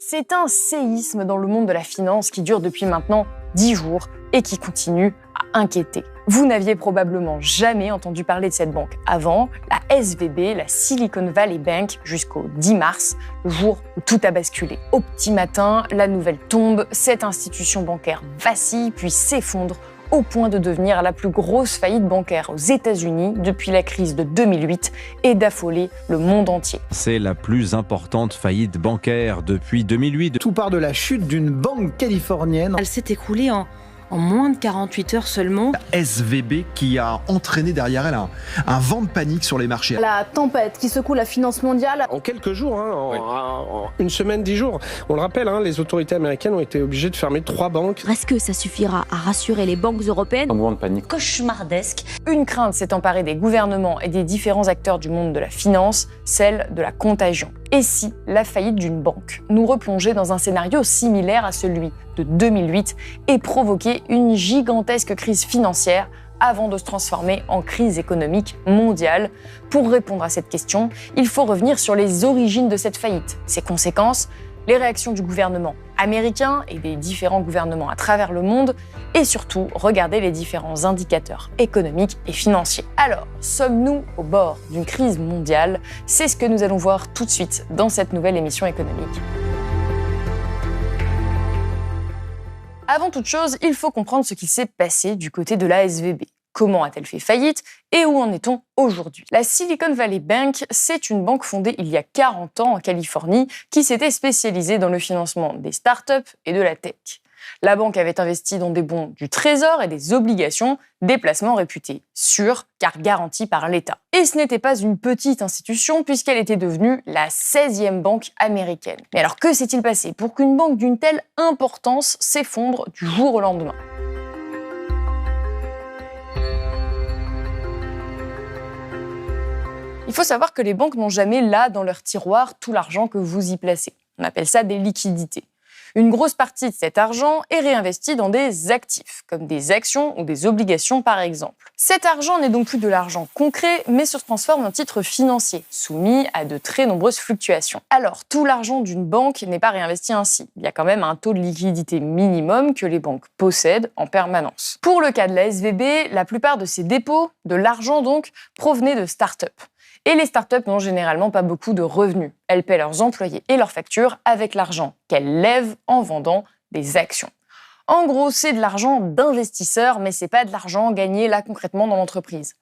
C'est un séisme dans le monde de la finance qui dure depuis maintenant 10 jours et qui continue à inquiéter. Vous n'aviez probablement jamais entendu parler de cette banque avant, la SVB, la Silicon Valley Bank, jusqu'au 10 mars, le jour où tout a basculé. Au petit matin, la nouvelle tombe, cette institution bancaire vacille puis s'effondre au point de devenir la plus grosse faillite bancaire aux États-Unis depuis la crise de 2008 et d'affoler le monde entier. C'est la plus importante faillite bancaire depuis 2008. Tout part de la chute d'une banque californienne. Elle s'est écroulée en moins de 48 heures seulement. La SVB qui a entraîné derrière elle un vent de panique sur les marchés. La tempête qui secoue la finance mondiale. En quelques jours, en une semaine, 10 jours, on le rappelle, les autorités américaines ont été obligées de fermer 3 banques. Est-ce que ça suffira à rassurer les banques européennes ? Un mouvement de panique Cauchemardesque. Une crainte s'est emparée des gouvernements et des différents acteurs du monde de la finance, celle de la contagion. Et si la faillite d'une banque nous replongeait dans un scénario similaire à celui de 2008 et provoquait une gigantesque crise financière avant de se transformer en crise économique mondiale? Pour répondre à cette question, il faut revenir sur les origines de cette faillite, ses conséquences, les réactions du gouvernement américain et des différents gouvernements à travers le monde, et surtout regarder les différents indicateurs économiques et financiers. Alors, sommes-nous au bord d'une crise mondiale? C'est ce que nous allons voir tout de suite dans cette nouvelle émission économique. Avant toute chose, il faut comprendre ce qui s'est passé du côté de la SVB. Comment a-t-elle fait faillite et où en est-on aujourd'hui? La Silicon Valley Bank, c'est une banque fondée il y a 40 ans en Californie qui s'était spécialisée dans le financement des startups et de la tech. La banque avait investi dans des bons du Trésor et des obligations, des placements réputés sûrs car garantis par l'État. Et ce n'était pas une petite institution puisqu'elle était devenue la 16e banque américaine. Mais alors que s'est-il passé pour qu'une banque d'une telle importance s'effondre du jour au lendemain? Il faut savoir que les banques n'ont jamais là dans leur tiroir tout l'argent que vous y placez. On appelle ça des liquidités. Une grosse partie de cet argent est réinvestie dans des actifs, comme des actions ou des obligations par exemple. Cet argent n'est donc plus de l'argent concret, mais se transforme en titres financiers, soumis à de très nombreuses fluctuations. Alors, tout l'argent d'une banque n'est pas réinvesti ainsi. Il y a quand même un taux de liquidité minimum que les banques possèdent en permanence. Pour le cas de la SVB, la plupart de ces dépôts, de l'argent donc, provenaient de start-up. Et les startups n'ont généralement pas beaucoup de revenus. Elles paient leurs employés et leurs factures avec l'argent qu'elles lèvent en vendant des actions. En gros, c'est de l'argent d'investisseurs, mais c'est pas de l'argent gagné là concrètement dans l'entreprise.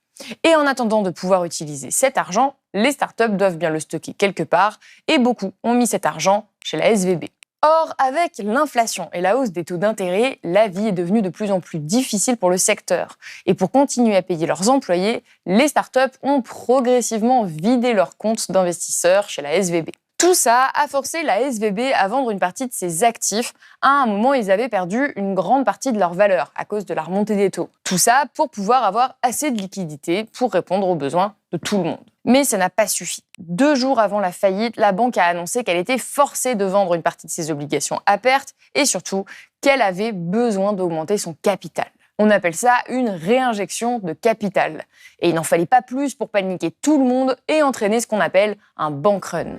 Et en attendant de pouvoir utiliser cet argent, les startups doivent bien le stocker quelque part, et beaucoup ont mis cet argent chez la SVB. Or, avec l'inflation et la hausse des taux d'intérêt, la vie est devenue de plus en plus difficile pour le secteur. Et pour continuer à payer leurs employés, les startups ont progressivement vidé leurs comptes d'investisseurs chez la SVB. Tout ça a forcé la SVB à vendre une partie de ses actifs. À un moment, ils avaient perdu une grande partie de leur valeur à cause de la remontée des taux. Tout ça pour pouvoir avoir assez de liquidités pour répondre aux besoins de tout le monde. Mais ça n'a pas suffi. 2 jours avant la faillite, la banque a annoncé qu'elle était forcée de vendre une partie de ses obligations à perte et surtout qu'elle avait besoin d'augmenter son capital. On appelle ça une réinjection de capital. Et il n'en fallait pas plus pour paniquer tout le monde et entraîner ce qu'on appelle un bank run.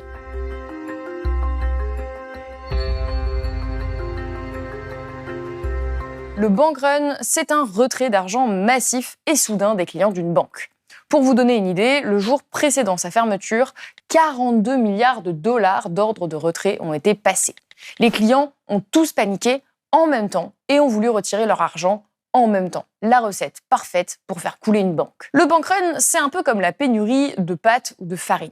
Le bank run, c'est un retrait d'argent massif et soudain des clients d'une banque. Pour vous donner une idée, le jour précédant sa fermeture, 42 milliards de dollars d'ordres de retrait ont été passés. Les clients ont tous paniqué en même temps et ont voulu retirer leur argent en même temps. La recette parfaite pour faire couler une banque. Le bank run, c'est un peu comme la pénurie de pâtes ou de farine.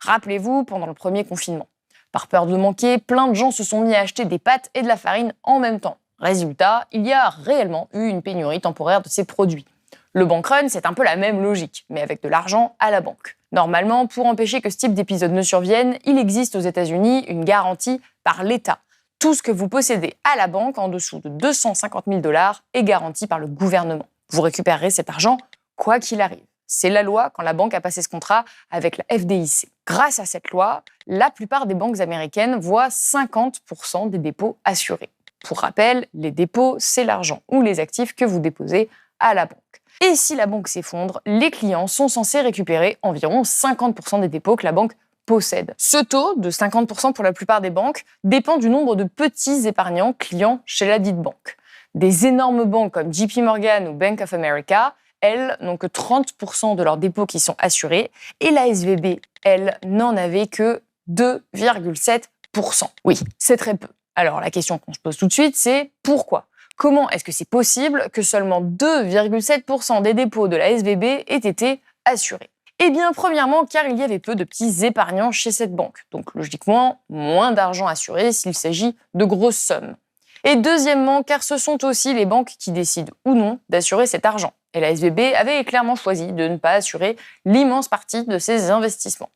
Rappelez-vous, pendant le premier confinement. Par peur de manquer, plein de gens se sont mis à acheter des pâtes et de la farine en même temps. Résultat, il y a réellement eu une pénurie temporaire de ces produits. Le bank run, c'est un peu la même logique, mais avec de l'argent à la banque. Normalement, pour empêcher que ce type d'épisode ne survienne, il existe aux États-Unis une garantie par l'État. Tout ce que vous possédez à la banque en dessous de 250 000 $ est garanti par le gouvernement. Vous récupérerez cet argent quoi qu'il arrive. C'est la loi quand la banque a passé ce contrat avec la FDIC. Grâce à cette loi, la plupart des banques américaines voient 50% des dépôts assurés. Pour rappel, les dépôts, c'est l'argent ou les actifs que vous déposez à la banque. Et si la banque s'effondre, les clients sont censés récupérer environ 50% des dépôts que la banque possèdent. Ce taux, de 50% pour la plupart des banques, dépend du nombre de petits épargnants clients chez la dite banque. Des énormes banques comme JP Morgan ou Bank of America, elles, n'ont que 30% de leurs dépôts qui sont assurés, et la SVB, elle, n'en avait que 2,7%. Oui, c'est très peu. Alors la question qu'on se pose tout de suite, c'est pourquoi ? Comment est-ce que c'est possible que seulement 2,7% des dépôts de la SVB aient été assurés ? Eh bien, premièrement, car il y avait peu de petits épargnants chez cette banque. Donc, logiquement, moins d'argent assuré s'il s'agit de grosses sommes. Et deuxièmement, car ce sont aussi les banques qui décident ou non d'assurer cet argent. Et la SVB avait clairement choisi de ne pas assurer l'immense partie de ses investissements.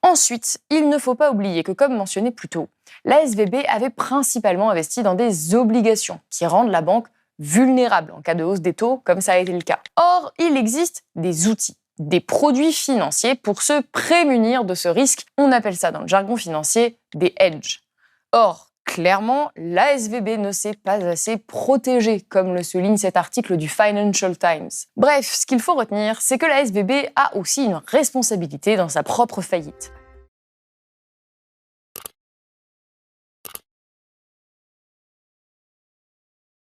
Ensuite, il ne faut pas oublier que, comme mentionné plus tôt, la SVB avait principalement investi dans des obligations qui rendent la banque vulnérable en cas de hausse des taux, comme ça a été le cas. Or, il existe des outils, des produits financiers pour se prémunir de ce risque. On appelle ça dans le jargon financier des hedges. Or, clairement, la SVB ne s'est pas assez protégée, comme le souligne cet article du Financial Times. Bref, ce qu'il faut retenir, c'est que la SVB a aussi une responsabilité dans sa propre faillite.